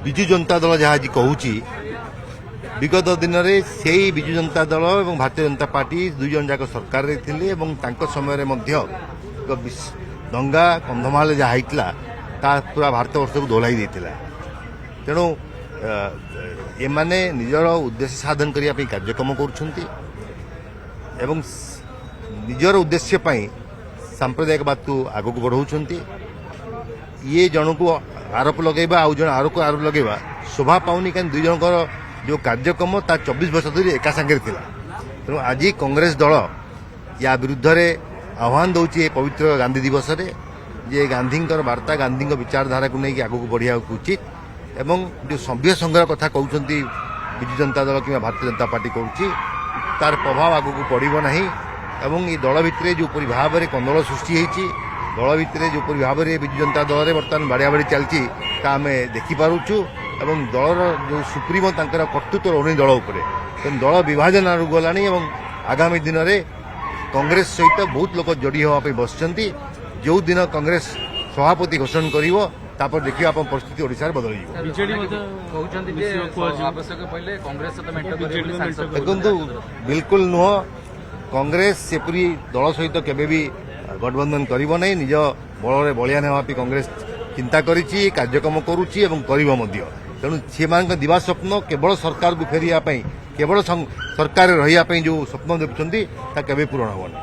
विजु जनता दल जहाँ आज कहूँ विगत दिन में से विजु जनता दल और भारतीय जनता पार्टी दुई जन जाक सरकार रे थिले एवं तांको समय रे मध्य दंगा कंधमाल जहाँ होता ता पूरा भारत वर्ष को दोहलाई देता तेणु एमाने निजर उद्देश्य साधन करने कार्यक्रम करुछंती एवं निजर उद्देश्य सांप्रदायिक बात को आगक बढ़ाऊँच ये जन को आरोप लगेगा आउ जन आरोप लगेगा शोभा पाऊनी कहीं दुई जनकर जो कार्यक्रम ता 24 वर्ष धरी एका सांगे थिला तेणु आज कांग्रेस दल या विरुद्ध रे आह्वान दौची पवित्र गांधी दिवस रे जे गांधी वार्ता गांधी विचारधारा को लेकिन आगक बढ़िया उचित एवं जो सभ्य संग्रह कथा कहते विजु जनता दल कि भारतीय जनता पार्टी कहूँ तार प्रभाव आगक पड़ो ना एवं ये दल भितर जो भाव में कंदल सृष्टि होती दल भितर जो भाव में विजु जनता दल में बर्तमान बाड़िया बाड़ी चलती आम देखिपुँ एवं दलर जो सुप्रीमो तांकर कर्तृत्व रही दल उपर तेणु दल विभाजन आड़ गला आगामी दिन में कांग्रेस सहित बहुत लोग जोड़ी होगापी बसुँच जो दिन कांग्रेस सभापति घोषणा कर देखिए आप परिस्थिति ओडिशा रे बदल देखु बिल्कुल नुह कांग्रेस सेपरी दल सहित केबे भी गठबंधन करिबो नै निज बल रे बलियान हेबापी कांग्रेस चिंता करिछि कार्यक्रम करुछि एवं करिबो मध्य तेणु से दिवा स्वप्न केवल सरकार को फेरिया केवल सरकार रहिया जो स्वप्न देखुंती ता केबे पूरण होबो